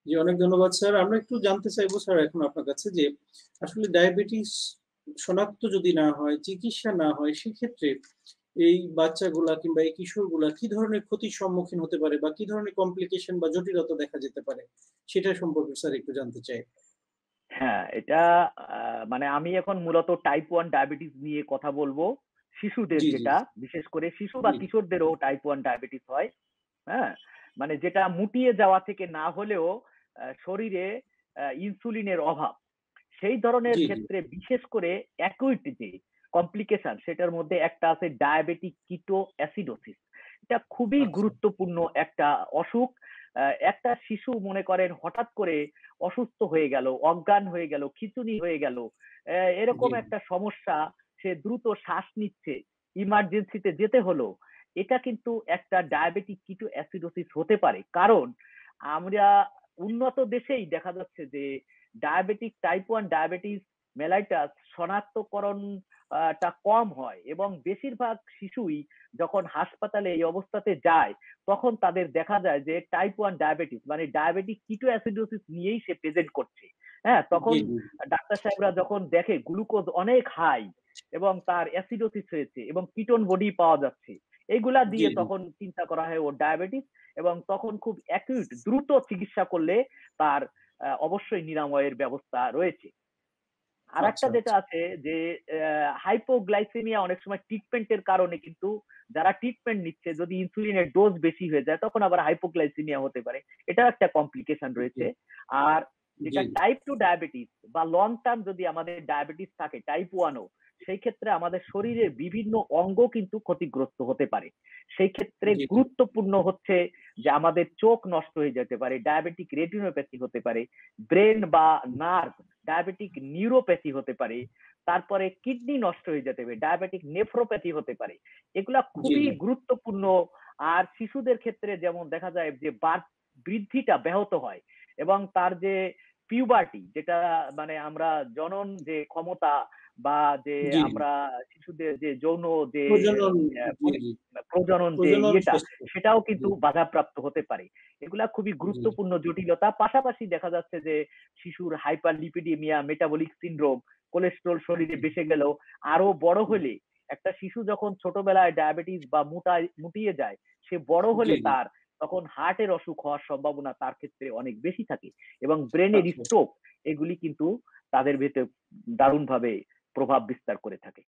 জি, অনেক ধন্যবাদ স্যার। আমরা একটু জানতে চাইবো স্যার এখন আপনার কাছে যে আসলে ডায়াবেটিস শনাক্ত যদি না হয়, চিকিৎসা না হয় সেক্ষেত্রে এই বাচ্চাগুলা কিংবা এই কিশোরগুলা কি ধরনের ক্ষতির সম্মুখীন হতে পারে বা কি ধরনের কমপ্লিকেশন বা জটিলতা দেখা যেতে পারে? সেটা সম্পর্কে স্যার একটু জানতে চাই। হ্যাঁ, এটা মানে আমি এখন মূলত টাইপ 1 ডায়াবেটিস নিয়ে কথা বলবো। শিশুদের জি, জি, যেটা, বিশেষ করে শিশু বা জি, কিশোরদেরও টাইপ 1 ডায়াবেটিস হয়। হ্যাঁ? মানে যেটা মুটিয়ে যাওয়া থেকে না হলেও শরীরে ইনসুলিনের অভাব। সেই ধরনের জি, জি, ক্ষেত্রে বিশেষ করে অ্যাকুইট যে কমপ্লিকেশন সেটার মধ্যে একটা আছে ডায়াবেটিক কিটো অ্যাসিডোসিস। এটা খুবই আচ্ছা। গুরুত্বপূর্ণ একটা অসুখ। একটা শিশু মনে করেন হঠাৎ করে অসুস্থ হয়ে গেল, অজ্ঞান হয়ে গেল, খিঁচুনি হয়ে গেল। জি, এরকম একটা সমস্যা, সে দ্রুত শ্বাস নিচ্ছে, ইমার্জেন্সিতে যেতে হলো। এটা কিন্তু একটা ডায়াবেটিক কিটো অ্যাসিডোসিস হতে পারে। কারণ আমরা উন্নত দেশেই দেখা যাচ্ছে যে ডায়াবেটিক টাইপ 1 ডায়াবেটিস মেলাইটাস শনাক্তকরণ টা কম হয় এবং বেশিরভাগ শিশুই যখন হাসপাতালে এই অবস্থাতে যায় তখন তাদের দেখা যায় যে টাইপ 1 ডায়াবেটিস মানে ডায়াবেটিক কিটো অ্যাসিডোসিস নিয়েই সে প্রেজেন্ট করছে। হ্যাঁ, তখন জি, জি, ডাক্তার সাহেবরা যখন দেখে গ্লুকোজ অনেক হাই এবং তার অ্যাসিডোসিস হয়েছে এবং কিটোন বডি পাওয়া যাচ্ছে, এগুলা জি, দিয়ে জি। তখন চিন্তা করা হয় ওর ডায়াবেটিস এবং তখন খুব অ্যাকিউট দ্রুত চিকিৎসা করলে তার অবশ্যই নিরাময়ের ব্যবস্থা রয়েছে। আরেকটা আচ্ছা, যেটা আচ্ছা। আছে যে হাইপোগ্লাইসেমিয়া অনেক সময় ট্রিটমেন্টের কারণে কিন্তু যারা ট্রিটমেন্ট নিচ্ছে যদি ইনসুলিনের ডোজ বেশি হয়ে যায় তখন আবার হাইপোগ্লাইসেমিয়া হতে পারে। এটাও একটা কমপ্লিকেশন জি, রয়েছে। আর জি, যেটা টাইপ 2 ডায়াবেটিস বা লং টার্ম যদি আমাদের ডায়াবেটিস থাকে টাইপ 1 ও সেই ক্ষেত্রে আমাদের শরীরের বিভিন্ন অঙ্গ কিন্তু ক্ষতিগ্রস্ত হতে পারে। সেই ক্ষেত্রে জি, জি, গুরুত্বপূর্ণ হচ্ছে যে আমাদের চোখ নষ্ট হয়ে যেতে পারে, ডায়াবেটিক রেটিনোপ্যাথি হতে পারে, ব্রেন বা নার্ভ ডায়াবেটিক নিউরোপ্যাথি হতে পারে, তারপরে কিডনি নষ্ট হয়ে যেতে পারে, ডায়াবেটিক নেফ্রোপ্যাথি হতে পারে। এগুলা জি, খুবই জি, গুরুত্বপূর্ণ। আর শিশুদের ক্ষেত্রে যেমন দেখা যায় যে বৃদ্ধিটা ব্যাহত হয় এবং তার যে পিউবার্টি যেটা মানে আমরা জনন যে ক্ষমতা বা যে জি, জি। আমরা শিশুদের যে যৌন যে প্রজনন আহ, জি, পরি- জি। প্রজনন যে প্রজনন ইয়েটা স্বাস্থ্য। সেটাও জি, কিন্তু বাধাপ্রাপ্ত হতে পারে। এগুলা খুবই জি, গুরুত্বপূর্ণ জটিলতা। পাশাপাশি দেখা যাচ্ছে যে শিশুর hyper lipidaemia, metabolic syndrome, cholesterol শরীরে জি, বেশি গেলেও আরো বড় জি, হলে একটা শিশু যখন ছোটবেলায় ডায়াবেটিস বা মুটিয়ে যায়, সে বড় জি, হলে জি। তার তখন হার্টের অসুখ হওয়ার সম্ভাবনা তার ক্ষেত্রে অনেক বেশি থাকে এবং ব্রেনের আচ্ছা। স্ট্রোক এগুলি কিন্তু তাদের ভেতর দারুণভাবে প্রভাব বিস্তার করে থাকে।